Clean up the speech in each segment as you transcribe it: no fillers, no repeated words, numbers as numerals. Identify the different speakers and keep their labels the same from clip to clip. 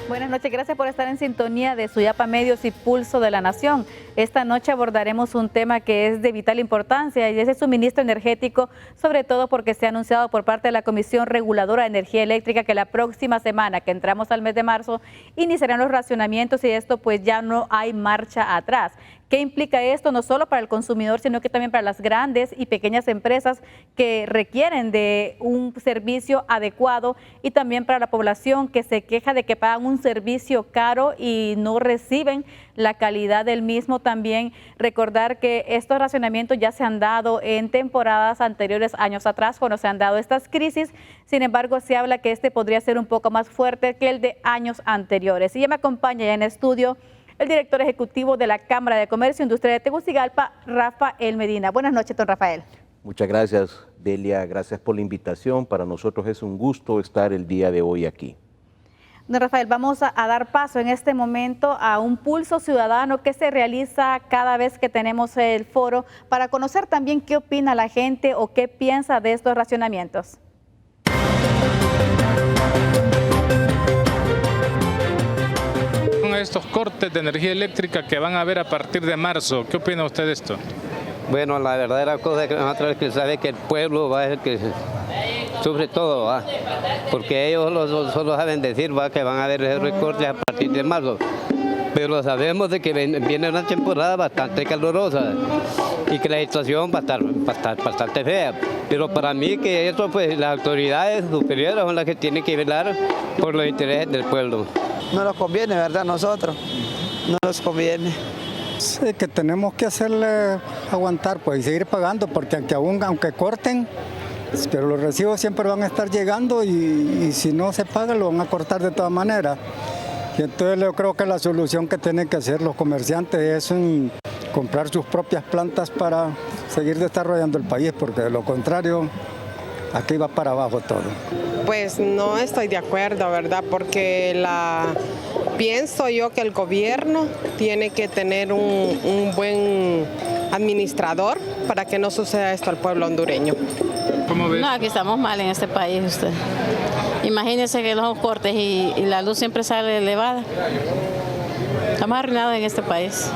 Speaker 1: Buenas noches, gracias por estar en sintonía de Suyapa Medios y Pulso de la Nación. Esta noche abordaremos un tema que es de vital importancia y es el suministro energético, sobre todo porque se ha anunciado por parte de la Comisión Reguladora de Energía Eléctrica que la próxima semana, que entramos al mes de marzo, iniciarán los racionamientos y esto pues ya no hay marcha atrás. ¿Qué implica esto? No solo para el consumidor, sino que también para las grandes y pequeñas empresas que requieren de un servicio adecuado y también para la población que se queja de que pagan un servicio caro y no reciben la calidad del mismo. También recordar que estos racionamientos ya se han dado en temporadas anteriores, años atrás, cuando se han dado estas crisis. Sin embargo, se habla que este podría ser un poco más fuerte que el de años anteriores. Y ya me acompaña ya en estudio el director ejecutivo de la Cámara de Comercio e Industria de Tegucigalpa, Rafael Medina. Buenas noches, don Rafael.
Speaker 2: Muchas gracias, Delia. Gracias por la invitación. Para nosotros es un gusto estar el día de hoy aquí.
Speaker 1: Don Rafael, vamos a dar paso en este momento a un pulso ciudadano que se realiza cada vez que tenemos el foro para conocer también qué opina la gente o qué piensa de estos racionamientos.
Speaker 3: Estos cortes de energía eléctrica que van a haber a partir de marzo, ¿qué opina usted de esto?
Speaker 4: Bueno, la verdadera cosa es que nosotros que sabe que el pueblo va a ser el que sufre todo, ¿va? Porque ellos solo saben decir, ¿va?, que van a haber recortes a partir de marzo. Pero sabemos de que viene una temporada bastante calurosa y que la situación va a estar bastante fea. Pero para mí que eso, pues las autoridades superiores son las que tienen que velar por los intereses del pueblo.
Speaker 5: No nos conviene, ¿verdad? Nosotros no nos conviene.
Speaker 6: Sí, que tenemos que hacerle aguantar, pues, y seguir pagando, porque aunque corten, pero los recibos siempre van a estar llegando y si no se paga lo van a cortar de todas maneras. Y entonces yo creo que la solución que tienen que hacer los comerciantes es comprar sus propias plantas para seguir desarrollando el país, porque de lo contrario aquí va para abajo todo.
Speaker 7: Pues no estoy de acuerdo, ¿verdad? Porque pienso yo que el gobierno tiene que tener un buen administrador para que no suceda esto al pueblo hondureño.
Speaker 3: ¿Cómo ves?
Speaker 8: No, aquí estamos mal en este país, usted. Imagínense que los cortes y la luz siempre sale elevada. Estamos arruinados en este país.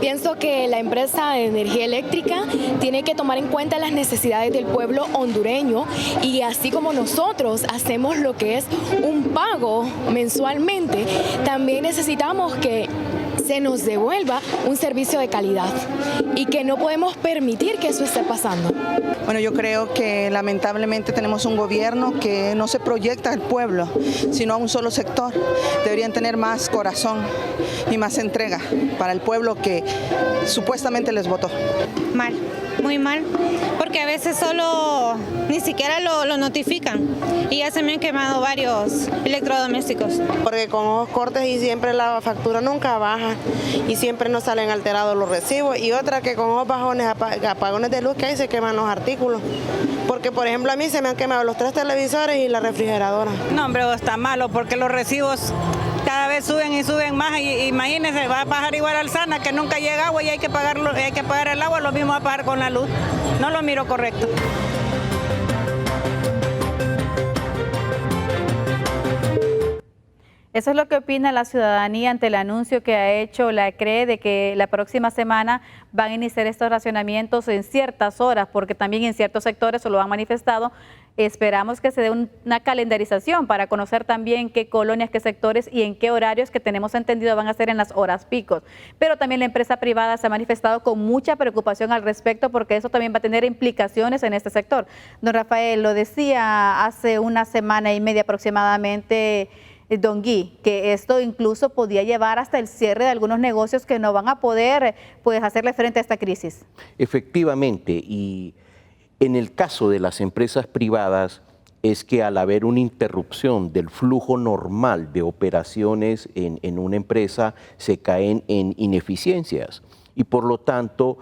Speaker 9: Pienso que la empresa de energía eléctrica tiene que tomar en cuenta las necesidades del pueblo hondureño y así como nosotros hacemos lo que es un pago mensualmente, también necesitamos que se nos devuelva un servicio de calidad y que no podemos permitir que eso esté pasando.
Speaker 5: Bueno, yo creo que lamentablemente tenemos un gobierno que no se proyecta al pueblo, sino a un solo sector. Deberían tener más corazón y más entrega para el pueblo que supuestamente les votó.
Speaker 10: Mal, muy mal, porque a veces solo ni siquiera lo notifican y ya se me han quemado varios electrodomésticos.
Speaker 11: Porque con los cortes y siempre la factura nunca baja y siempre nos salen alterados los recibos, y otra que con los bajones, apagones de luz que hay, se queman los artículos. Porque por ejemplo a mí se me han quemado los 3 televisores y la refrigeradora.
Speaker 10: No, hombre, está malo porque los recibos cada vez suben y suben más, y imagínense, va a bajar igual al Sana, que nunca llega agua y hay que pagar el agua, lo mismo va a pagar con la luz. No lo miro correcto.
Speaker 1: Eso es lo que opina la ciudadanía ante el anuncio que ha hecho la CRE de que la próxima semana van a iniciar estos racionamientos en ciertas horas, porque también en ciertos sectores se lo han manifestado. Esperamos que se dé una calendarización para conocer también qué colonias, qué sectores y en qué horarios, que tenemos entendido van a ser en las horas picos. Pero también la empresa privada se ha manifestado con mucha preocupación al respecto, porque eso también va a tener implicaciones en este sector. Don Rafael, lo decía hace una semana y media aproximadamente don Gui, que esto incluso podía llevar hasta el cierre de algunos negocios que no van a poder pues hacerle frente a esta crisis.
Speaker 2: Efectivamente, y en el caso de las empresas privadas es que al haber una interrupción del flujo normal de operaciones en una empresa, se caen en ineficiencias y por lo tanto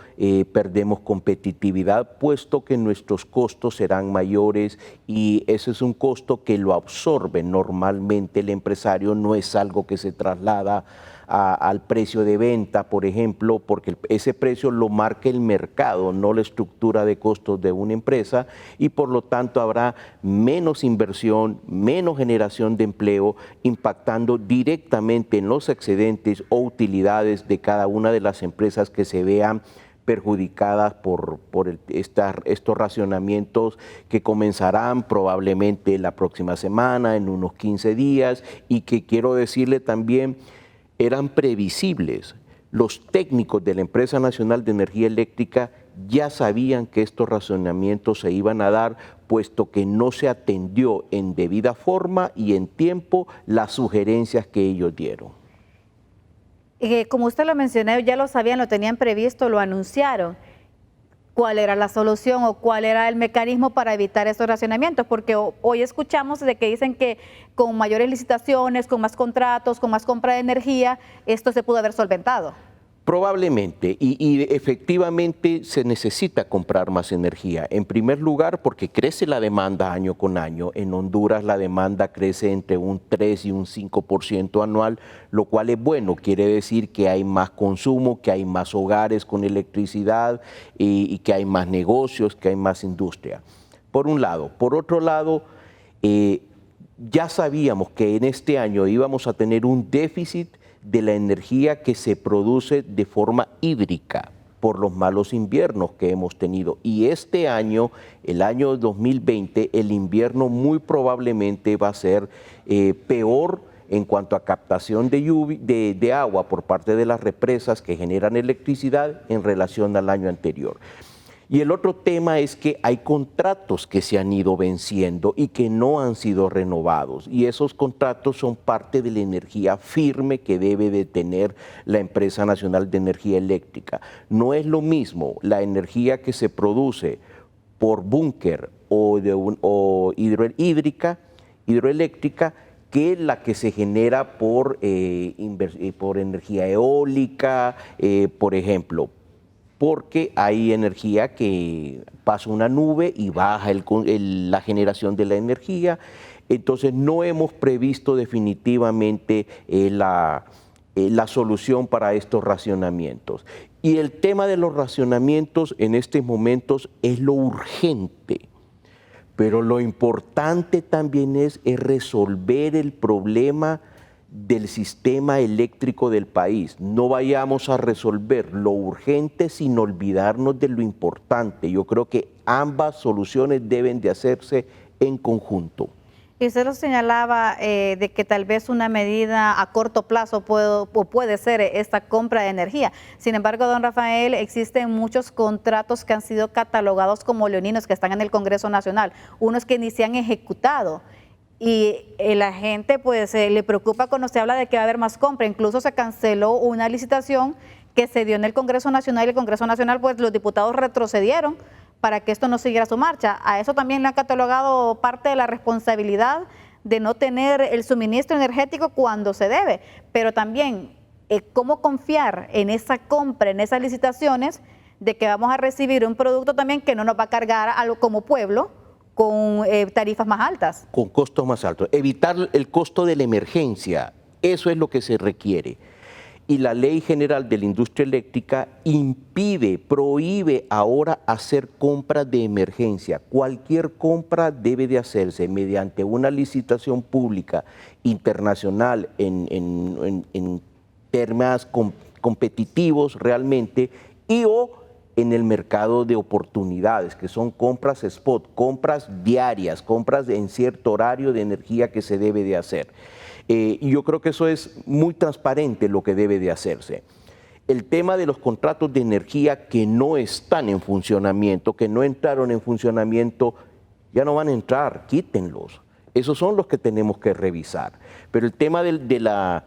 Speaker 2: perdemos competitividad, puesto que nuestros costos serán mayores, y ese es un costo que lo absorbe normalmente el empresario, no es algo que se traslada al precio de venta, por ejemplo, porque ese precio lo marca el mercado, no la estructura de costos de una empresa, y por lo tanto habrá menos inversión, menos generación de empleo, impactando directamente en los excedentes o utilidades de cada una de las empresas que se vean perjudicadas por estos racionamientos que comenzarán probablemente la próxima semana, en unos 15 días, y que quiero decirle también, eran previsibles. Los técnicos de la Empresa Nacional de Energía Eléctrica ya sabían que estos racionamientos se iban a dar, puesto que no se atendió en debida forma y en tiempo las sugerencias que ellos dieron.
Speaker 1: Como usted lo mencionó, ya lo sabían, lo tenían previsto, lo anunciaron. ¿Cuál era la solución o cuál era el mecanismo para evitar estos racionamientos? Porque hoy escuchamos de que dicen que con mayores licitaciones, con más contratos, con más compra de energía, esto se pudo haber solventado.
Speaker 2: Probablemente, y efectivamente se necesita comprar más energía. En primer lugar, porque crece la demanda año con año. En Honduras la demanda crece entre un 3 y un 5% anual, lo cual es bueno. Quiere decir que hay más consumo, que hay más hogares con electricidad y que hay más negocios, que hay más industria. Por un lado. Por otro lado, ya sabíamos que en este año íbamos a tener un déficit de la energía que se produce de forma hídrica por los malos inviernos que hemos tenido. Y este año, el año 2020, el invierno muy probablemente va a ser peor en cuanto a captación de agua por parte de las represas que generan electricidad en relación al año anterior. Y el otro tema es que hay contratos que se han ido venciendo y que no han sido renovados. Y esos contratos son parte de la energía firme que debe de tener la Empresa Nacional de Energía Eléctrica. No es lo mismo la energía que se produce por búnker o hidroeléctrica que la que se genera por energía eólica, por ejemplo. Porque hay energía que pasa una nube y baja la generación de la energía. Entonces no hemos previsto definitivamente la solución para estos racionamientos. Y el tema de los racionamientos en estos momentos es lo urgente. Pero lo importante también es resolver el problema del sistema eléctrico del país. No vayamos a resolver lo urgente sin olvidarnos de lo importante. Yo creo que ambas soluciones deben de hacerse en conjunto.
Speaker 1: Y usted lo señalaba de que tal vez una medida a corto plazo puede ser esta compra de energía. Sin embargo, don Rafael, existen muchos contratos que han sido catalogados como leoninos, que están en el Congreso Nacional, unos que ni se han ejecutado. Y la gente pues le preocupa cuando se habla de que va a haber más compra. Incluso se canceló una licitación que se dio en el Congreso Nacional y el Congreso Nacional pues los diputados retrocedieron para que esto no siguiera su marcha. A eso también le han catalogado parte de la responsabilidad de no tener el suministro energético cuando se debe, pero también cómo confiar en esa compra, en esas licitaciones, de que vamos a recibir un producto también que no nos va a cargar algo como pueblo con tarifas más altas.
Speaker 2: Con costos más altos. Evitar el costo de la emergencia, eso es lo que se requiere. Y la Ley General de la Industria Eléctrica prohíbe ahora hacer compras de emergencia. Cualquier compra debe de hacerse mediante una licitación pública internacional en términos competitivos realmente o en el mercado de oportunidades, que son compras spot, compras diarias, compras en cierto horario de energía que se debe de hacer. Y yo creo que eso es muy transparente lo que debe de hacerse. El tema de los contratos de energía que no están en funcionamiento, que no entraron en funcionamiento, ya no van a entrar, quítenlos. Esos son los que tenemos que revisar. Pero el tema de la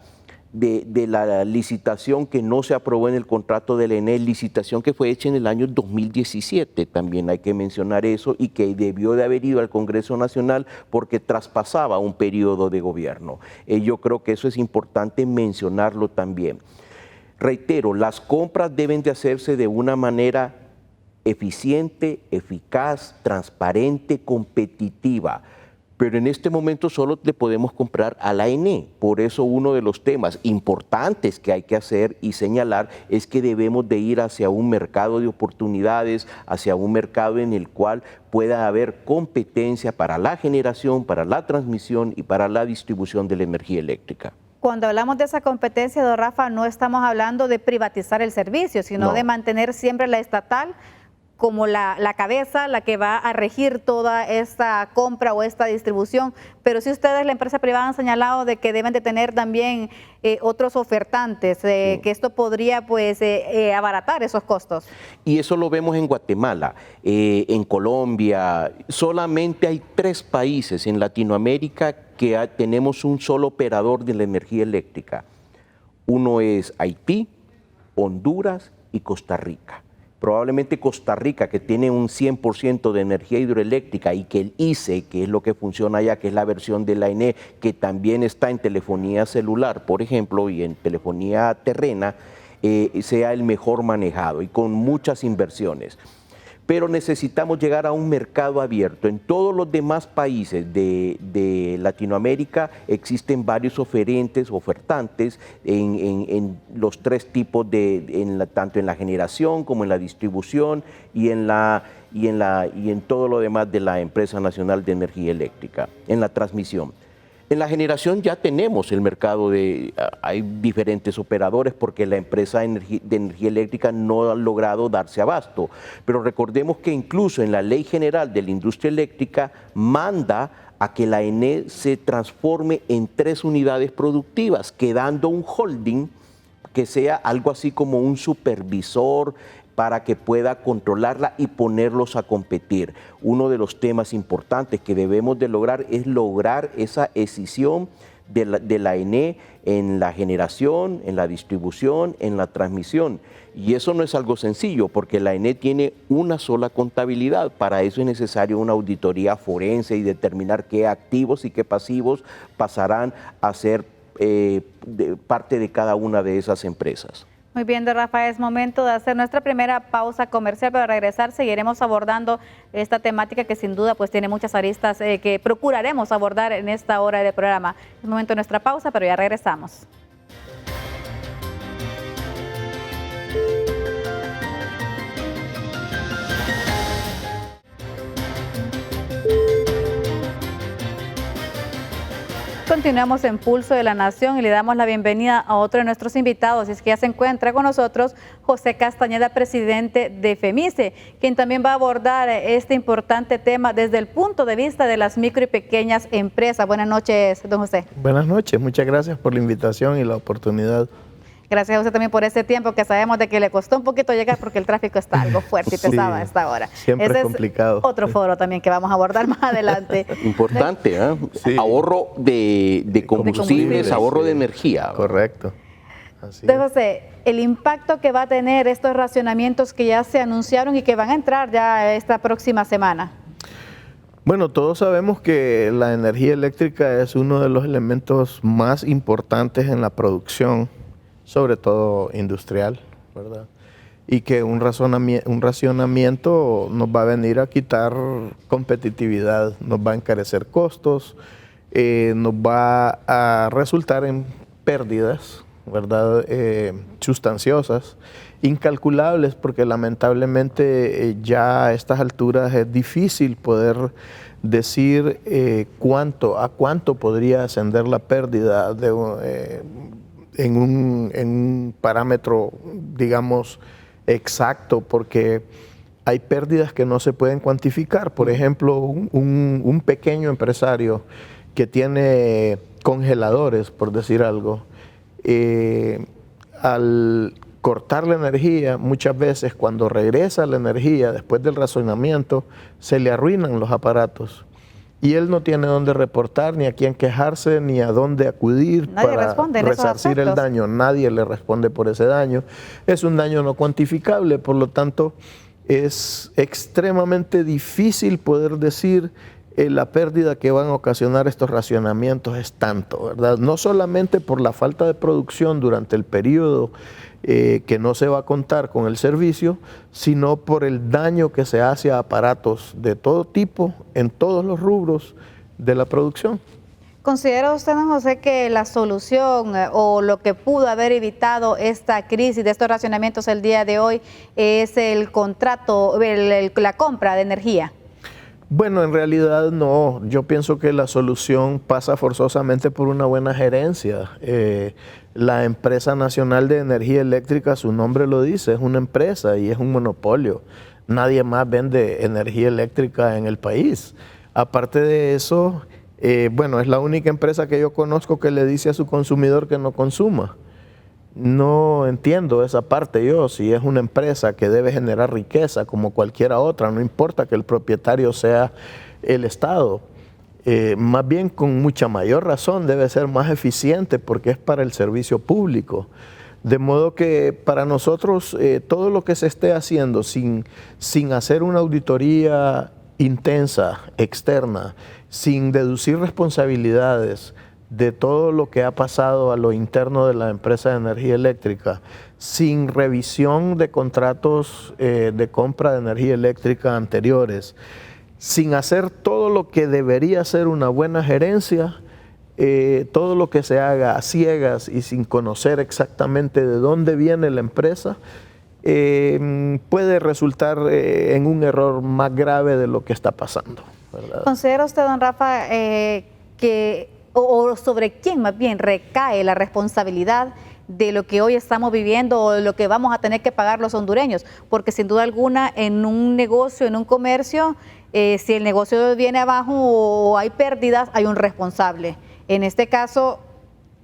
Speaker 2: licitación que no se aprobó en el contrato del ENEL, licitación que fue hecha en el año 2017, también hay que mencionar eso, y que debió de haber ido al Congreso Nacional porque traspasaba un periodo de gobierno. Yo creo que eso es importante mencionarlo también. Reitero, las compras deben de hacerse de una manera eficiente, eficaz, transparente, competitiva. pero en este momento solo le podemos comprar a la ENE. Por eso uno de los temas importantes que hay que hacer y señalar es que debemos de ir hacia un mercado de oportunidades, hacia un mercado en el cual pueda haber competencia para la generación, para la transmisión y para la distribución de la energía eléctrica.
Speaker 1: Cuando hablamos de esa competencia, don Rafa, no estamos hablando de privatizar el servicio, sino de mantener siempre la estatal como la cabeza, la que va a regir toda esta compra o esta distribución. Pero si ustedes, la empresa privada, han señalado de que deben de tener también otros ofertantes, que esto podría pues abaratar esos costos.
Speaker 2: Y eso lo vemos en Guatemala, en Colombia. Solamente hay 3 países en Latinoamérica que tenemos un solo operador de la energía eléctrica. Uno es Haití, Honduras y Costa Rica. Probablemente Costa Rica, que tiene un 100% de energía hidroeléctrica, y que el ICE, que es lo que funciona allá, que es la versión de la ENE, que también está en telefonía celular, por ejemplo, y en telefonía terrena, sea el mejor manejado y con muchas inversiones. Pero necesitamos llegar a un mercado abierto. En todos los demás países de Latinoamérica existen varios ofertantes en los 3 tipos, tanto en la generación como en la distribución y en todo lo demás de la Empresa Nacional de Energía Eléctrica, en la transmisión. En la generación ya tenemos el mercado hay diferentes operadores porque la empresa de energía eléctrica no ha logrado darse abasto. Pero recordemos que incluso en la Ley General de la Industria Eléctrica manda a que la ENE se transforme en 3 unidades productivas, quedando un holding que sea algo así como un supervisor para que pueda controlarla y ponerlos a competir. Uno de los temas importantes que debemos de lograr es lograr esa escisión de la ENE en la generación, en la distribución, en la transmisión. Y eso no es algo sencillo porque la ENE tiene una sola contabilidad. Para eso es necesario una auditoría forense y determinar qué activos y qué pasivos pasarán a ser parte de cada una de esas empresas.
Speaker 1: Muy bien, don Rafa, es momento de hacer nuestra primera pausa comercial, pero al regresar seguiremos abordando esta temática que sin duda pues tiene muchas aristas que procuraremos abordar en esta hora del programa. Es momento de nuestra pausa, pero ya regresamos. Continuamos en Pulso de la Nación y le damos la bienvenida a otro de nuestros invitados. Y es que ya se encuentra con nosotros José Castañeda, presidente de FEMICE, quien también va a abordar este importante tema desde el punto de vista de las micro y pequeñas empresas. Buenas noches, don José.
Speaker 12: Buenas noches, muchas gracias por la invitación y la oportunidad.
Speaker 1: Gracias a usted también por ese tiempo que sabemos de que le costó un poquito llegar porque el tráfico está algo fuerte y pesado a esta hora.
Speaker 12: Siempre
Speaker 1: Ese
Speaker 12: es complicado.
Speaker 1: Otro foro también que vamos a abordar más adelante.
Speaker 2: Importante, ¿eh? Sí. Ahorro de combustibles, ahorro de energía.
Speaker 12: Correcto. Así
Speaker 1: Don José, el impacto que va a tener estos racionamientos que ya se anunciaron y que van a entrar ya esta próxima semana.
Speaker 12: Bueno, todos sabemos que la energía eléctrica es uno de los elementos más importantes en la producción, sobre todo industrial, ¿verdad? Y que un racionamiento nos va a venir a quitar competitividad, nos va a encarecer costos, nos va a resultar en pérdidas, ¿verdad? Sustanciosas, incalculables, porque lamentablemente ya a estas alturas es difícil poder decir a cuánto podría ascender la pérdida en un parámetro, digamos, exacto, porque hay pérdidas que no se pueden cuantificar. Por ejemplo, un pequeño empresario que tiene congeladores, por decir algo, al cortar la energía, muchas veces cuando regresa la energía después del racionamiento, se le arruinan los aparatos. Y él no tiene dónde reportar, ni a quién quejarse, ni a dónde acudir para resarcir el daño. Nadie le responde por ese daño. Es un daño no cuantificable, por lo tanto, es extremadamente difícil poder decir la pérdida que van a ocasionar estos racionamientos es tanto, ¿verdad? No solamente por la falta de producción durante el periodo que no se va a contar con el servicio, sino por el daño que se hace a aparatos de todo tipo, en todos los rubros, de la producción.
Speaker 1: ¿Considera usted, don José, que la solución o lo que pudo haber evitado esta crisis de estos racionamientos el día de hoy es el contrato, la compra de energía?
Speaker 12: Bueno, en realidad no. Yo pienso que la solución pasa forzosamente por una buena gerencia. La Empresa Nacional de Energía Eléctrica, su nombre lo dice, es una empresa y es un monopolio. Nadie más vende energía eléctrica en el país. Aparte de eso, bueno, es la única empresa que yo conozco que le dice a su consumidor que no consuma. No entiendo esa parte yo, si es una empresa que debe generar riqueza como cualquiera otra, no importa que el propietario sea el Estado. Más bien con mucha mayor razón debe ser más eficiente porque es para el servicio público. De modo que para nosotros todo lo que se esté haciendo sin hacer una auditoría intensa, externa, sin deducir responsabilidades de todo lo que ha pasado a lo interno de la empresa de energía eléctrica, sin revisión de contratos de compra de energía eléctrica anteriores, sin hacer todo lo que debería ser una buena gerencia, todo lo que se haga a ciegas y sin conocer exactamente de dónde viene la empresa, puede resultar en un error más grave de lo que está pasando, ¿verdad?
Speaker 1: ¿Considera usted, don Rafa, o sobre quién más bien recae la responsabilidad de lo que hoy estamos viviendo o de lo que vamos a tener que pagar los hondureños? Porque sin duda alguna en un negocio, en un comercio, si el negocio viene abajo o hay pérdidas, hay un responsable. En este caso,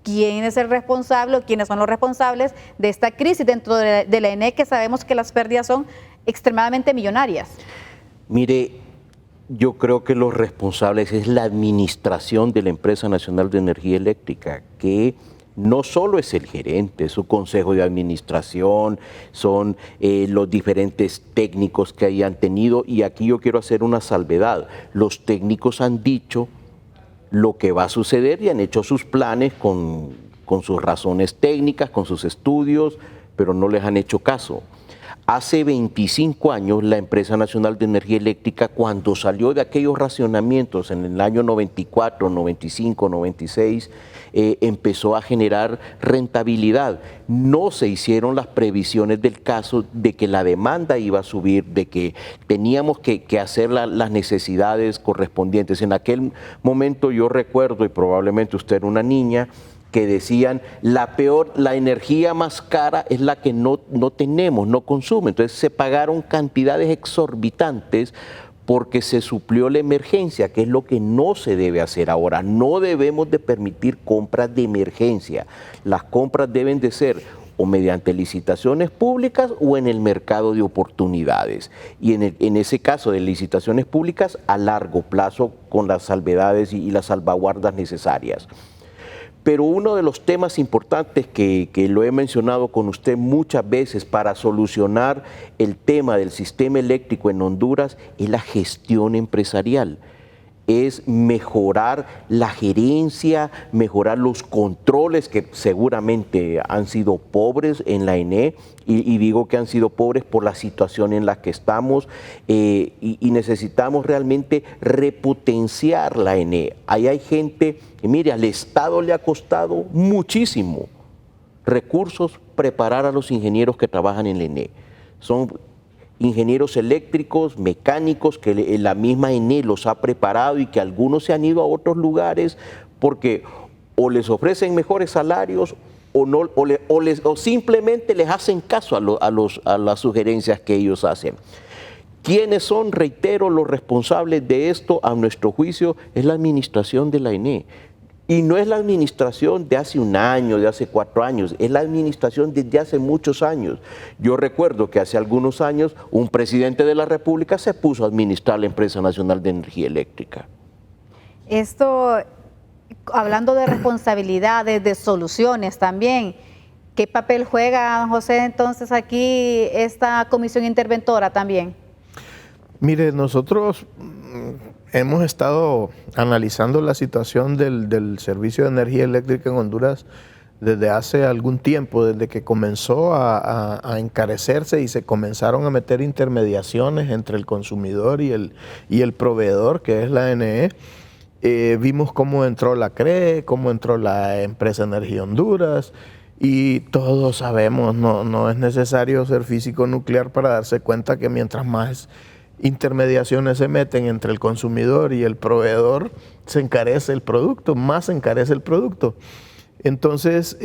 Speaker 1: ¿quién es el responsable o quiénes son los responsables de esta crisis dentro de la ENE, que sabemos que las pérdidas son extremadamente millonarias?
Speaker 2: Mire, yo creo que los responsables es la administración de la Empresa Nacional de Energía Eléctrica, que no solo es el gerente, su consejo de administración, son los diferentes técnicos que hayan tenido, y aquí yo quiero hacer una salvedad. Los técnicos han dicho lo que va a suceder y han hecho sus planes con sus razones técnicas, con sus estudios, pero no les han hecho caso. Hace 25 años la Empresa Nacional de Energía Eléctrica, cuando salió de aquellos racionamientos en el año 94, 95, 96, empezó a generar rentabilidad. No se hicieron las previsiones del caso de que la demanda iba a subir, de que teníamos que hacer las necesidades correspondientes. En aquel momento yo recuerdo, y probablemente usted era una niña, que decían la energía más cara es la que no tenemos, no consume. Entonces se pagaron cantidades exorbitantes porque se suplió la emergencia, que es lo que no se debe hacer ahora. No debemos de permitir compras de emergencia. Las compras deben de ser o mediante licitaciones públicas o en el mercado de oportunidades. Y en ese caso de licitaciones públicas a largo plazo con las salvedades y las salvaguardas necesarias. Pero uno de los temas importantes que lo he mencionado con usted muchas veces para solucionar el tema del sistema eléctrico en Honduras es la gestión empresarial. Es mejorar la gerencia, mejorar los controles que seguramente han sido pobres en la ENE, y digo que han sido pobres por la situación en la que estamos, y necesitamos realmente repotenciar la ENE. Ahí hay gente que, mire, al Estado le ha costado muchísimo recursos preparar a los ingenieros que trabajan en la ENE. Son ingenieros eléctricos, mecánicos, que la misma ENE los ha preparado y que algunos se han ido a otros lugares porque o les ofrecen mejores salarios o simplemente les hacen caso a las sugerencias que ellos hacen. ¿Quiénes son, reitero, los responsables de esto? A nuestro juicio es la administración de la ENE. Y no es la administración de hace un año, de hace 4 años, es la administración desde hace muchos años. Yo recuerdo que hace algunos años un presidente de la República se puso a administrar la Empresa Nacional de Energía Eléctrica.
Speaker 1: Esto, hablando de responsabilidades, de soluciones también, ¿qué papel juega, José, entonces aquí esta comisión interventora también?
Speaker 12: Mire, nosotros hemos estado analizando la situación del servicio de energía eléctrica en Honduras desde hace algún tiempo, desde que comenzó a encarecerse y se comenzaron a meter intermediaciones entre el consumidor y el proveedor, que es la ENE. vimos cómo entró la CRE, cómo entró la empresa Energía Honduras, y todos sabemos, no es necesario ser físico nuclear para darse cuenta que mientras más intermediaciones se meten entre el consumidor y el proveedor, se encarece el producto, más se encarece el producto. Entonces,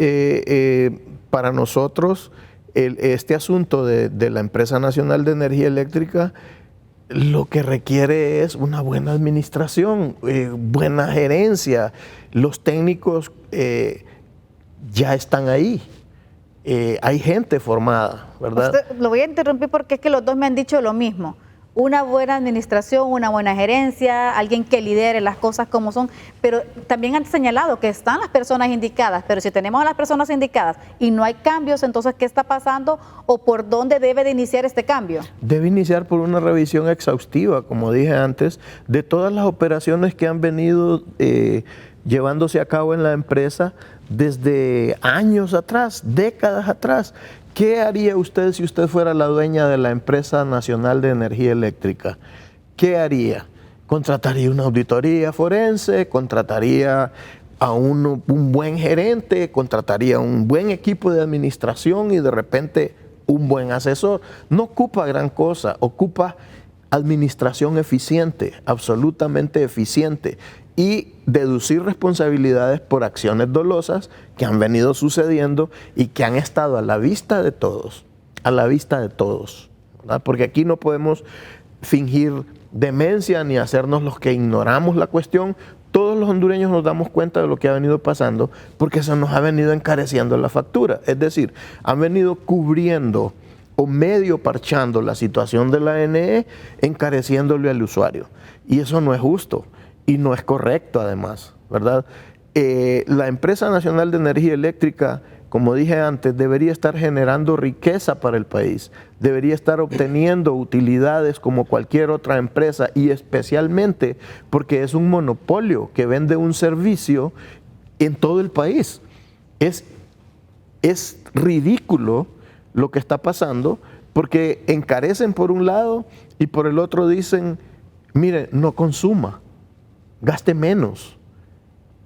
Speaker 12: para nosotros, este asunto de la Empresa Nacional de Energía Eléctrica lo que requiere es una buena administración, buena gerencia. Los técnicos ya están ahí. Hay gente formada, ¿verdad?
Speaker 1: Lo voy a interrumpir porque es que los dos me han dicho lo mismo. Una buena administración, una buena gerencia, alguien que lidere las cosas como son, pero también han señalado que están las personas indicadas, pero si tenemos a las personas indicadas y no hay cambios, entonces ¿qué está pasando o por dónde debe de iniciar este cambio?
Speaker 12: Debe iniciar por una revisión exhaustiva, como dije antes, de todas las operaciones que han venido llevándose a cabo en la empresa desde años atrás, décadas atrás. ¿Qué haría usted si usted fuera la dueña de la Empresa Nacional de Energía Eléctrica? ¿Qué haría? ¿Contrataría una auditoría forense? ¿Contrataría a un buen gerente? ¿Contrataría un buen equipo de administración y de repente un buen asesor? No ocupa gran cosa, ocupa administración eficiente, absolutamente eficiente, y deducir responsabilidades por acciones dolosas que han venido sucediendo y que han estado a la vista de todos, ¿verdad? Porque aquí no podemos fingir demencia ni hacernos los que ignoramos la cuestión. Todos los hondureños nos damos cuenta de lo que ha venido pasando porque se nos ha venido encareciendo la factura, es decir, han venido cubriendo o medio parchando la situación de la NE, encareciéndole al usuario, y eso no es justo. Y no es correcto además, ¿verdad? La Empresa Nacional de Energía Eléctrica, como dije antes, debería estar generando riqueza para el país, debería estar obteniendo utilidades como cualquier otra empresa, y especialmente porque es un monopolio que vende un servicio en todo el país. Es ridículo lo que está pasando porque encarecen por un lado y por el otro dicen, mire, no consuma. Gaste menos,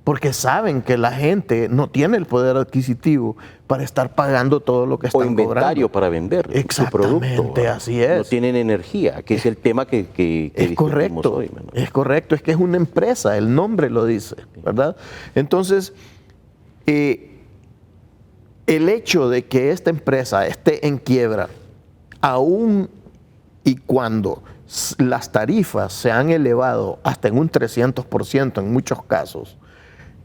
Speaker 12: porque saben que la gente no tiene el poder adquisitivo para estar pagando todo lo que están cobrando. O inventario
Speaker 2: para vender su producto.
Speaker 12: Exactamente, así es.
Speaker 2: No tienen energía, que es el tema que
Speaker 12: es correcto,
Speaker 2: hoy.
Speaker 12: Es correcto, es que es una empresa, el nombre lo dice, ¿verdad? Entonces, el hecho de que esta empresa esté en quiebra, aún y cuando las tarifas se han elevado hasta en un 300% en muchos casos,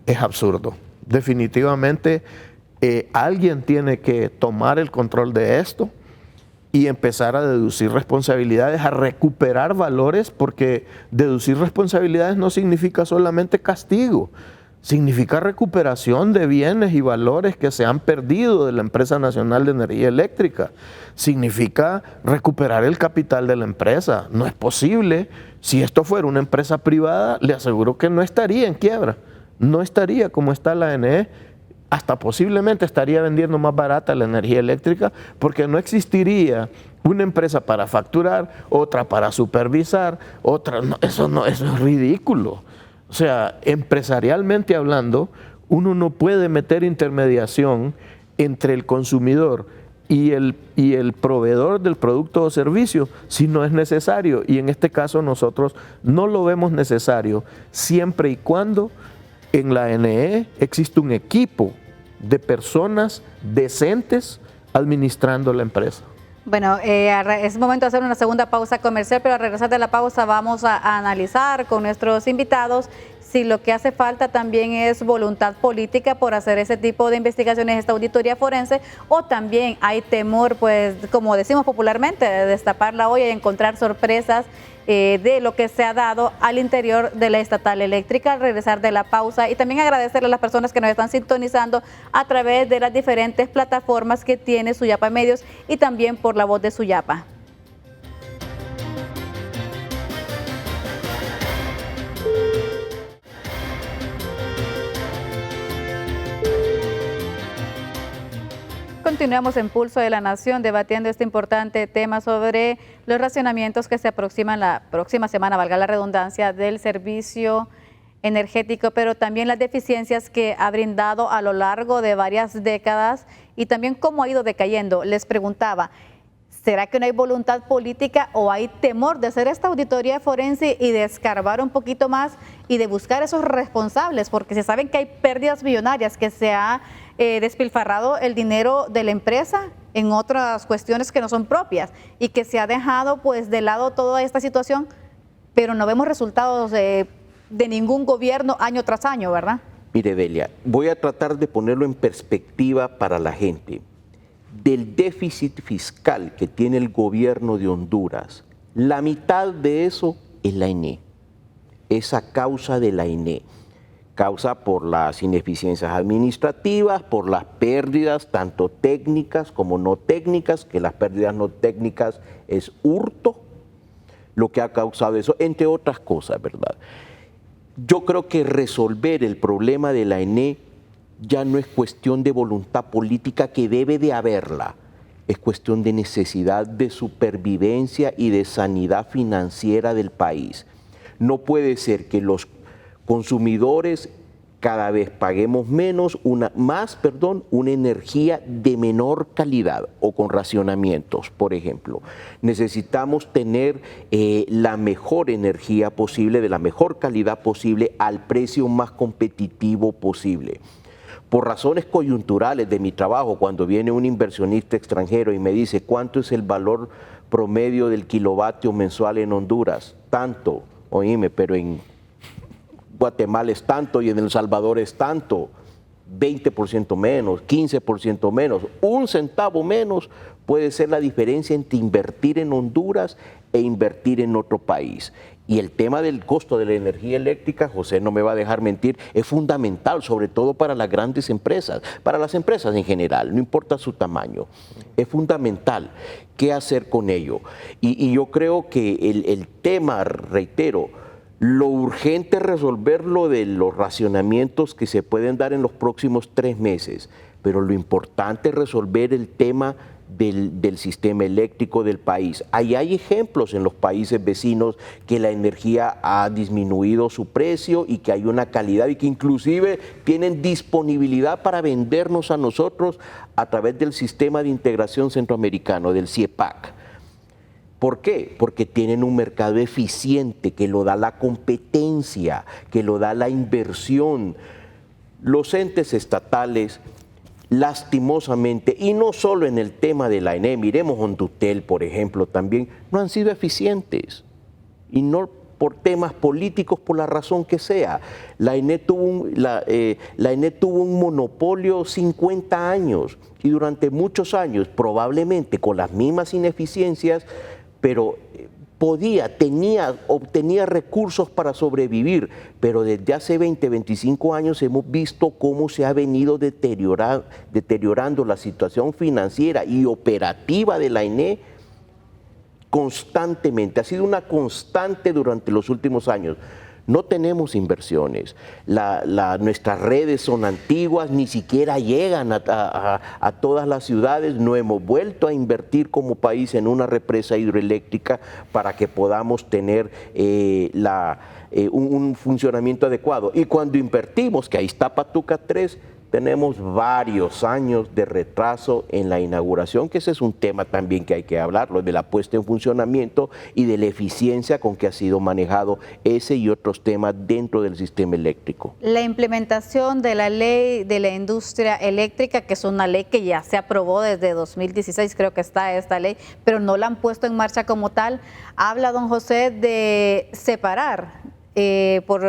Speaker 12: es absurdo. Definitivamente alguien tiene que tomar el control de esto y empezar a deducir responsabilidades, a recuperar valores, porque deducir responsabilidades no significa solamente castigo, significa recuperación de bienes y valores que se han perdido de la Empresa Nacional de Energía Eléctrica. Significa recuperar el capital de la empresa. No es posible. Si esto fuera una empresa privada, le aseguro que no estaría en quiebra. No estaría como está la NE. Hasta posiblemente estaría vendiendo más barata la energía eléctrica, porque no existiría una empresa para facturar, otra para supervisar, otra... No, eso es ridículo. O sea, empresarialmente hablando, uno no puede meter intermediación entre el consumidor y el proveedor del producto o servicio si no es necesario. Y en este caso nosotros no lo vemos necesario, siempre y cuando en la NE existe un equipo de personas decentes administrando la empresa.
Speaker 1: Bueno, es momento de hacer una segunda pausa comercial, pero al regresar de la pausa vamos a analizar con nuestros invitados si lo que hace falta también es voluntad política por hacer ese tipo de investigaciones, esta auditoría forense, o también hay temor, pues, como decimos popularmente, de destapar la olla y encontrar sorpresas de lo que se ha dado al interior de la estatal eléctrica al regresar de la pausa. Y también agradecerle a las personas que nos están sintonizando a través de las diferentes plataformas que tiene Suyapa Medios y también por la voz de Suyapa. Continuamos en Pulso de la Nación debatiendo este importante tema sobre los racionamientos que se aproximan la próxima semana, valga la redundancia, del servicio energético, pero también las deficiencias que ha brindado a lo largo de varias décadas y también cómo ha ido decayendo. Les preguntaba, ¿será que no hay voluntad política o hay temor de hacer esta auditoría forense y de escarbar un poquito más y de buscar esos responsables? Porque se saben que hay pérdidas millonarias, que se ha despilfarrado el dinero de la empresa en otras cuestiones que no son propias y que se ha dejado pues de lado toda esta situación, pero no vemos resultados de ningún gobierno año tras año, ¿verdad?
Speaker 2: Mire, Delia, voy a tratar de ponerlo en perspectiva para la gente. Del déficit fiscal que tiene el gobierno de Honduras, la mitad de eso es la ENE. Es a causa de la ENE. Causa por las ineficiencias administrativas, por las pérdidas tanto técnicas como no técnicas, que las pérdidas no técnicas es hurto, lo que ha causado eso, entre otras cosas, ¿verdad? Yo creo que resolver el problema de la ENE ya no es cuestión de voluntad política, que debe de haberla, es cuestión de necesidad de supervivencia y de sanidad financiera del país. No puede ser que los consumidores cada vez paguemos una energía de menor calidad o con racionamientos, por ejemplo. Necesitamos tener la mejor energía posible, de la mejor calidad posible, al precio más competitivo posible. Por razones coyunturales de mi trabajo, cuando viene un inversionista extranjero y me dice cuánto es el valor promedio del kilovatio mensual en Honduras, tanto, oíme, pero en Guatemala es tanto y en El Salvador es tanto, 20% menos, 15% menos, 1 centavo menos puede ser la diferencia entre invertir en Honduras e invertir en otro país. Y el tema del costo de la energía eléctrica, José no me va a dejar mentir, es fundamental, sobre todo para las grandes empresas, para las empresas en general, no importa su tamaño. Es fundamental qué hacer con ello. Y yo creo que el tema, reitero, lo urgente es resolver lo de los racionamientos que se pueden dar en los próximos 3 meses, pero lo importante es resolver el tema del sistema eléctrico del país. Ahí hay ejemplos en los países vecinos que la energía ha disminuido su precio y que hay una calidad y que inclusive tienen disponibilidad para vendernos a nosotros a través del sistema de integración centroamericano, del CIEPAC. ¿Por qué? Porque tienen un mercado eficiente que lo da la competencia, que lo da la inversión. Los entes estatales, lastimosamente, y no solo en el tema de la ENE, miremos Hondutel, por ejemplo, también, no han sido eficientes. Y no por temas políticos, por la razón que sea. La ENE tuvo un monopolio 50 años y durante muchos años, probablemente con las mismas ineficiencias, pero obtenía recursos para sobrevivir, pero desde hace 20, 25 años hemos visto cómo se ha venido deteriorando la situación financiera y operativa de la ENE constantemente. Ha sido una constante durante los últimos años. No tenemos inversiones, nuestras redes son antiguas, ni siquiera llegan a todas las ciudades. No hemos vuelto a invertir como país en una represa hidroeléctrica para que podamos tener un funcionamiento adecuado. Y cuando invertimos, que ahí está Patuca 3, tenemos varios años de retraso en la inauguración, que ese es un tema también que hay que hablarlo, de la puesta en funcionamiento y de la eficiencia con que ha sido manejado ese y otros temas dentro del sistema eléctrico.
Speaker 1: La implementación de la ley de la industria eléctrica, que es una ley que ya se aprobó desde 2016, creo que está esta ley, pero no la han puesto en marcha como tal. Habla, don José, de separar por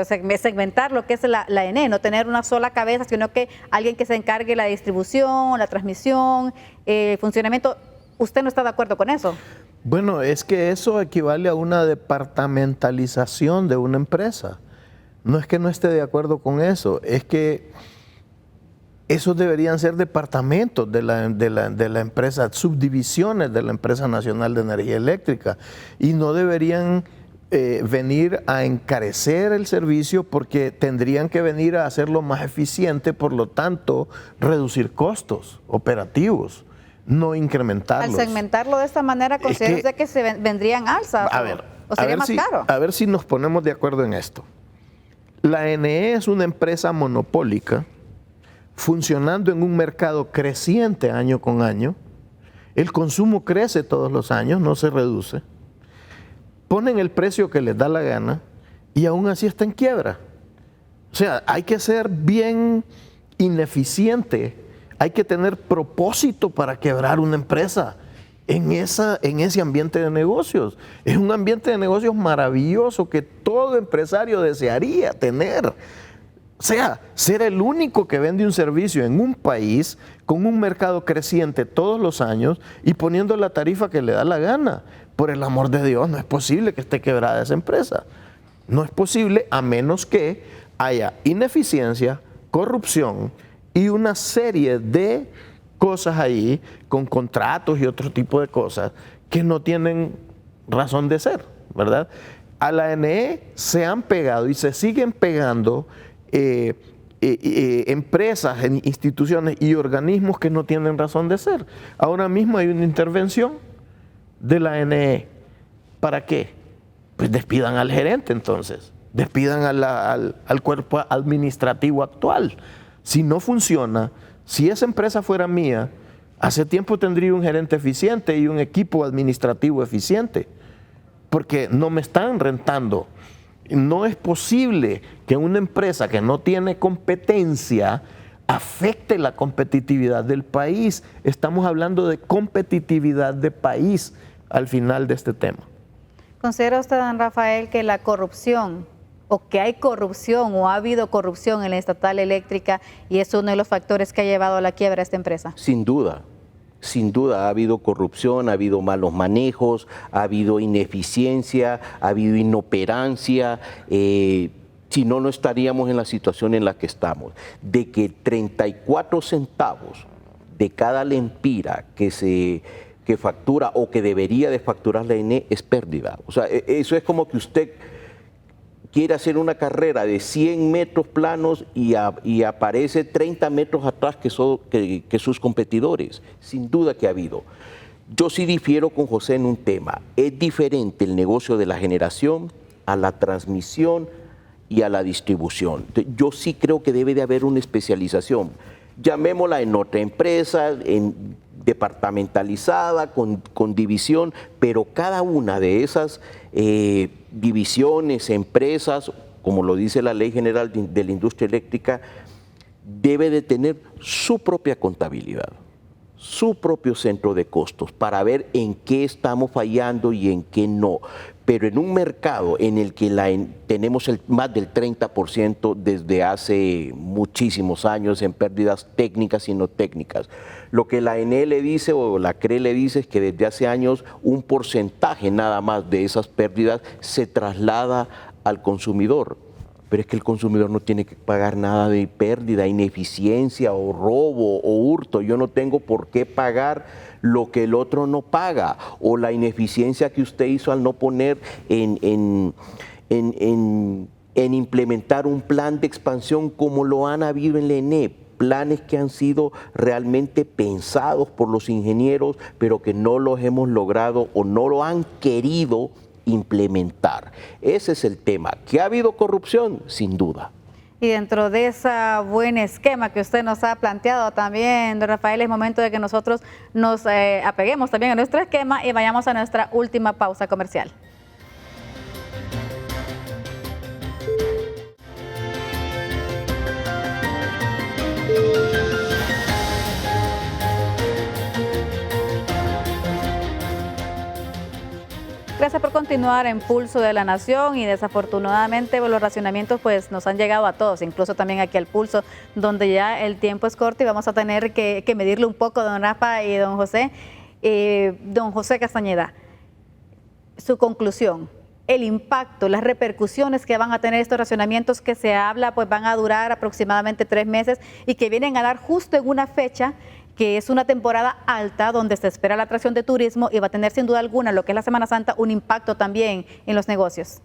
Speaker 1: segmentar lo que es la ENE, no tener una sola cabeza, sino que alguien que se encargue de la distribución, la transmisión, el funcionamiento. ¿Usted no está de acuerdo con eso?
Speaker 12: Bueno, es que eso equivale a una departamentalización de una empresa. No es que no esté de acuerdo con eso, es que esos deberían ser departamentos de la empresa, subdivisiones de la Empresa Nacional de Energía Eléctrica, y no deberían venir a encarecer el servicio, porque tendrían que venir a hacerlo más eficiente, por lo tanto reducir costos operativos, no incrementarlos.
Speaker 1: Al segmentarlo de esta manera, ¿considera usted que se vendrían alzas?
Speaker 12: A ver,
Speaker 1: ¿O sería más caro?
Speaker 12: A ver si nos ponemos de acuerdo en esto. La NE es una empresa monopólica funcionando en un mercado creciente año con año. El consumo crece todos los años, no se reduce. Ponen el precio que les da la gana y aún así está en quiebra. O sea, hay que ser bien ineficiente, hay que tener propósito para quebrar una empresa en ese ambiente de negocios. Es un ambiente de negocios maravilloso que todo empresario desearía tener. O sea, ser el único que vende un servicio en un país con un mercado creciente todos los años y poniendo la tarifa que le da la gana. Por el amor de Dios, no es posible que esté quebrada esa empresa. No es posible a menos que haya ineficiencia, corrupción y una serie de cosas ahí con contratos y otro tipo de cosas que no tienen razón de ser, ¿verdad? A la NE se han pegado y se siguen pegando empresas, instituciones y organismos que no tienen razón de ser. Ahora mismo hay una intervención de la NE. ¿Para qué? Pues despidan al gerente entonces, despidan al cuerpo administrativo actual. Si no funciona, si esa empresa fuera mía, hace tiempo tendría un gerente eficiente y un equipo administrativo eficiente, porque no me están rentando. No es posible que una empresa que no tiene competencia afecte la competitividad del país. Estamos hablando de competitividad de país al final de este tema.
Speaker 1: ¿Considera usted, don Rafael, que la corrupción o que hay corrupción o ha habido corrupción en la estatal eléctrica y es uno de los factores que ha llevado a la quiebra a esta empresa?
Speaker 2: Sin duda ha habido corrupción, ha habido malos manejos, ha habido ineficiencia, ha habido inoperancia. Si no, no estaríamos en la situación en la que estamos. De que 34 centavos de cada lempira que factura o que debería de facturar la ENE es pérdida. O sea, eso es como que usted quiere hacer una carrera de 100 metros planos y aparece 30 metros atrás que sus competidores. Sin duda que ha habido. Yo sí difiero con José en un tema. Es diferente el negocio de la generación a la transmisión y a la distribución. Yo sí creo que debe de haber una especialización. Llamémosla en otra empresa, departamentalizada, con división, pero cada una de esas divisiones, empresas, como lo dice la Ley General de la Industria Eléctrica, debe de tener su propia contabilidad, su propio centro de costos para ver en qué estamos fallando y en qué no. Pero en un mercado en el que tenemos más del 30% desde hace muchísimos años en pérdidas técnicas y no técnicas, lo que la ENE le dice o la CRE le dice es que desde hace años un porcentaje nada más de esas pérdidas se traslada al consumidor. Pero es que el consumidor no tiene que pagar nada de pérdida, ineficiencia o robo o hurto. Yo no tengo por qué pagar lo que el otro no paga o la ineficiencia que usted hizo al no poner en implementar un plan de expansión como lo han habido en la ENE. Planes que han sido realmente pensados por los ingenieros, pero que no los hemos logrado o no lo han querido implementar. Ese es el tema. ¿Que ha habido corrupción? Sin duda.
Speaker 1: Y dentro de ese buen esquema que usted nos ha planteado también, don Rafael, es momento de que nosotros nos apeguemos también a nuestro esquema y vayamos a nuestra última pausa comercial. Gracias por continuar en Pulso de la Nación y desafortunadamente los racionamientos pues nos han llegado a todos, incluso también aquí al Pulso, donde ya el tiempo es corto y vamos a tener que medirle un poco, don Rafa y don José. Don José Castañeda, su conclusión, el impacto, las repercusiones que van a tener estos racionamientos que se habla pues van a durar aproximadamente 3 meses y que vienen a dar justo en una fecha que es una temporada alta donde se espera la atracción de turismo y va a tener sin duda alguna lo que es la Semana Santa un impacto también en los negocios.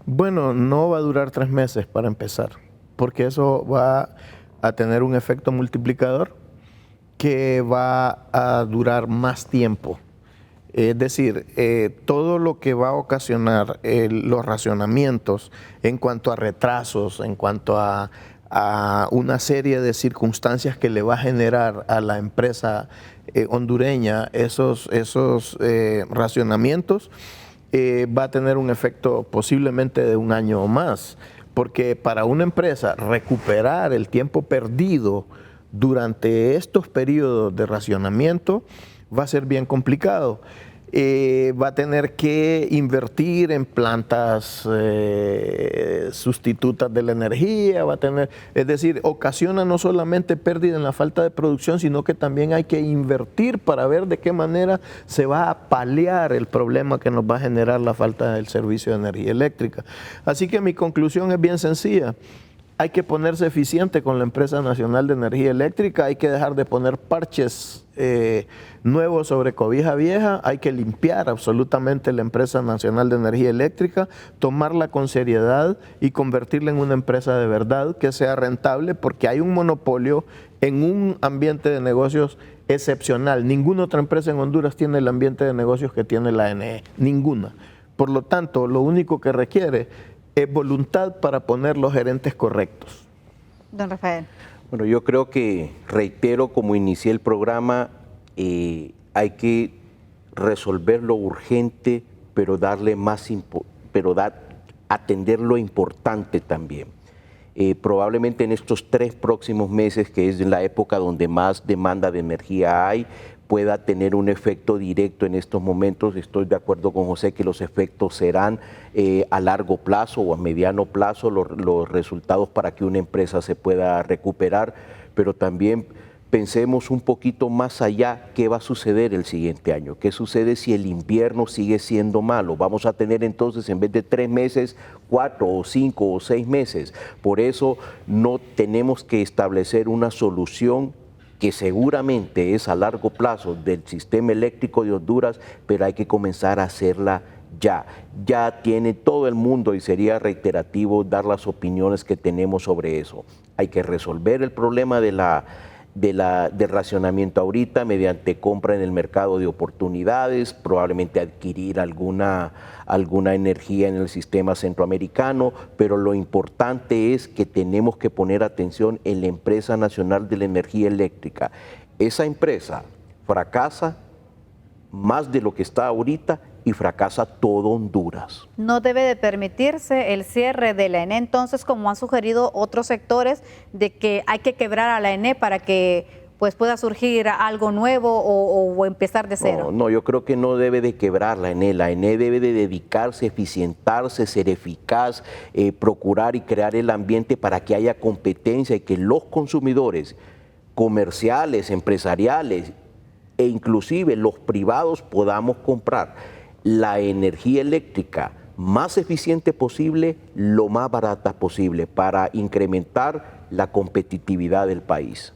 Speaker 12: Bueno, no va a durar 3 meses para empezar, porque eso va a tener un efecto multiplicador que va a durar más tiempo. Es decir, todo lo que va a ocasionar los racionamientos en cuanto a retrasos, en cuanto a una serie de circunstancias que le va a generar a la empresa hondureña esos racionamientos, va a tener un efecto posiblemente de un año o más, porque para una empresa recuperar el tiempo perdido durante estos periodos de racionamiento va a ser bien complicado. Va a tener que invertir en plantas sustitutas de la energía, es decir, ocasiona no solamente pérdida en la falta de producción, sino que también hay que invertir para ver de qué manera se va a paliar el problema que nos va a generar la falta del servicio de energía eléctrica. Así que mi conclusión es bien sencilla. Hay que ponerse eficiente con la Empresa Nacional de Energía Eléctrica, hay que dejar de poner parches nuevos sobre cobija vieja, hay que limpiar absolutamente la Empresa Nacional de Energía Eléctrica, tomarla con seriedad y convertirla en una empresa de verdad que sea rentable, porque hay un monopolio en un ambiente de negocios excepcional. Ninguna otra empresa en Honduras tiene el ambiente de negocios que tiene la ANE, ninguna. Por lo tanto, lo único que requiere es voluntad para poner los gerentes correctos.
Speaker 1: Don Rafael.
Speaker 2: Bueno, yo creo que, reitero, como inicié el programa, hay que resolver lo urgente, pero atender lo importante también. Probablemente en estos 3 próximos meses, que es la época donde más demanda de energía hay, pueda tener un efecto directo en estos momentos. Estoy de acuerdo con José que los efectos serán a largo plazo o a mediano plazo, los resultados para que una empresa se pueda recuperar, pero también pensemos un poquito más allá qué va a suceder el siguiente año, qué sucede si el invierno sigue siendo malo. Vamos a tener entonces, en vez de 3 meses, 4 o 5 o 6 meses. Por eso no tenemos que establecer una solución que seguramente es a largo plazo del sistema eléctrico de Honduras, pero hay que comenzar a hacerla ya. Ya tiene todo el mundo, y sería reiterativo dar las opiniones que tenemos sobre eso. Hay que resolver el problema del racionamiento ahorita mediante compra en el mercado de oportunidades, probablemente adquirir alguna energía en el sistema centroamericano, pero lo importante es que tenemos que poner atención en la Empresa Nacional de la Energía Eléctrica. Esa empresa fracasa más de lo que está ahorita y fracasa todo Honduras.
Speaker 1: No debe de permitirse el cierre de la ENE, entonces, como han sugerido otros sectores, de que hay que quebrar a la ENE para que pues pueda surgir algo nuevo o empezar de cero.
Speaker 2: No, yo creo que no debe de quebrar la ENE. La ENE debe de dedicarse, eficientarse, ser eficaz, procurar y crear el ambiente para que haya competencia y que los consumidores comerciales, empresariales e inclusive los privados podamos comprar la energía eléctrica más eficiente posible, lo más barata posible, para incrementar la competitividad del país.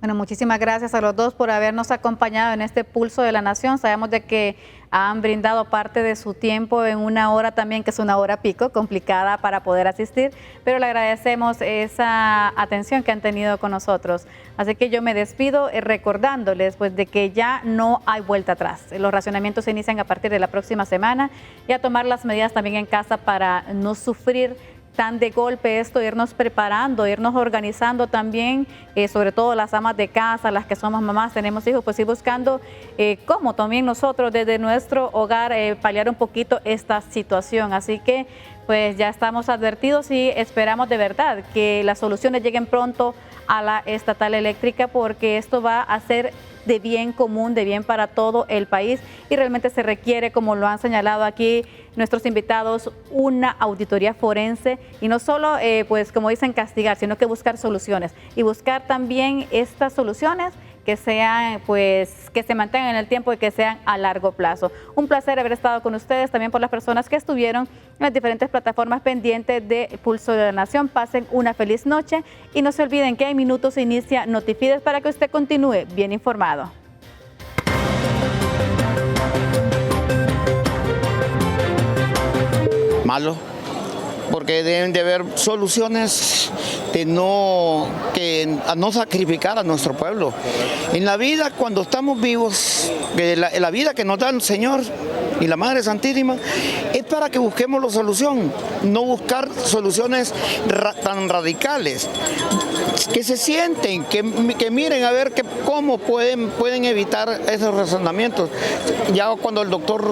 Speaker 1: Bueno, muchísimas gracias a los dos por habernos acompañado en este Pulso de la Nación. Sabemos de que han brindado parte de su tiempo en una hora también, que es una hora pico, complicada para poder asistir, pero le agradecemos esa atención que han tenido con nosotros. Así que yo me despido recordándoles pues de que ya no hay vuelta atrás. Los racionamientos se inician a partir de la próxima semana y a tomar las medidas también en casa para no sufrir tan de golpe esto, irnos preparando, irnos organizando también, sobre todo las amas de casa, las que somos mamás, tenemos hijos, pues ir buscando cómo también nosotros desde nuestro hogar paliar un poquito esta situación. Así que pues ya estamos advertidos y esperamos de verdad que las soluciones lleguen pronto a la estatal eléctrica, porque esto va a ser de bien común, de bien para todo el país, y realmente se requiere, como lo han señalado aquí nuestros invitados, una auditoría forense, y no solo, pues como dicen, castigar, sino que buscar soluciones y buscar también estas soluciones que sean, pues, que se mantengan en el tiempo y que sean a largo plazo. Un placer haber estado con ustedes, también por las personas que estuvieron en las diferentes plataformas pendientes de Pulso de la Nación. Pasen una feliz noche y no se olviden que en minutos se inicia Notifides para que usted continúe bien informado.
Speaker 13: Malo, porque deben de haber soluciones a no sacrificar a nuestro pueblo. En la vida, cuando estamos vivos, la vida que nos da el Señor y la Madre Santísima, es para que busquemos la solución, no buscar soluciones tan radicales. Que se sienten, que miren a ver cómo pueden evitar esos razonamientos. Ya cuando el doctor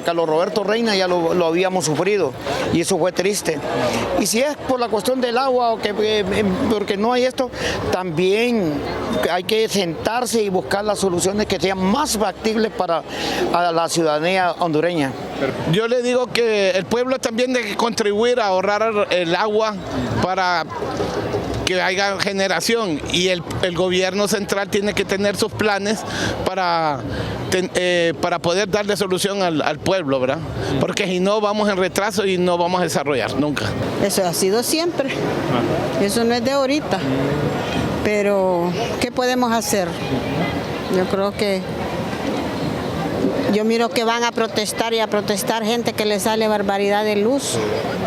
Speaker 13: Carlos Roberto Reina ya lo habíamos sufrido y eso fue triste. Y si es por la cuestión del agua o porque no hay esto, también hay que sentarse y buscar las soluciones que sean más factibles para la ciudadanía hondureña.
Speaker 14: Yo le digo que el pueblo también debe contribuir a ahorrar el agua para que haya generación, y el gobierno central tiene que tener sus planes para poder darle solución al pueblo, ¿verdad? Porque si no, vamos en retraso y no vamos a desarrollar nunca.
Speaker 15: Eso ha sido siempre, eso no es de ahorita, pero ¿qué podemos hacer? Yo creo que yo miro que van a protestar y a protestar gente que le sale barbaridad de luz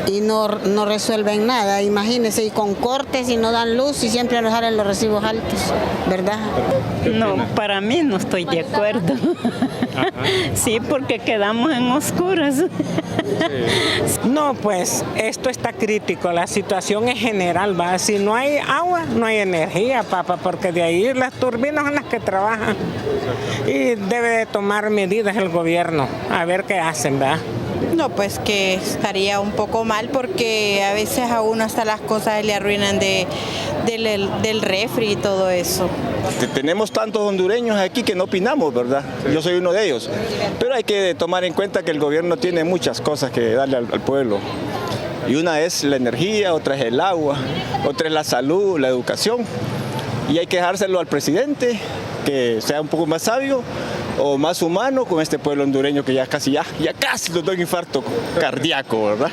Speaker 15: y no resuelven nada. Imagínense, y con cortes y no dan luz y siempre nos salen los recibos altos, ¿verdad?
Speaker 16: No, para mí no estoy de acuerdo. Sí, porque quedamos en oscuras.
Speaker 17: No, pues esto está crítico, la situación en general, ¿va? Si no hay agua, no hay energía, papá, porque de ahí las turbinas son las que trabajan. Y debe de tomar medidas el gobierno, a ver qué hacen, ¿verdad?
Speaker 18: No, pues que estaría un poco mal porque a veces a uno hasta las cosas le arruinan del refri y todo eso.
Speaker 19: Tenemos tantos hondureños aquí que no opinamos, ¿verdad? Yo soy uno de ellos. Pero hay que tomar en cuenta que el gobierno tiene muchas cosas que darle al pueblo. Y una es la energía, otra es el agua, otra es la salud, la educación. Y hay que dejárselo al presidente, que sea un poco más sabio o más humano con este pueblo hondureño que ya casi nos da un infarto cardíaco, ¿verdad?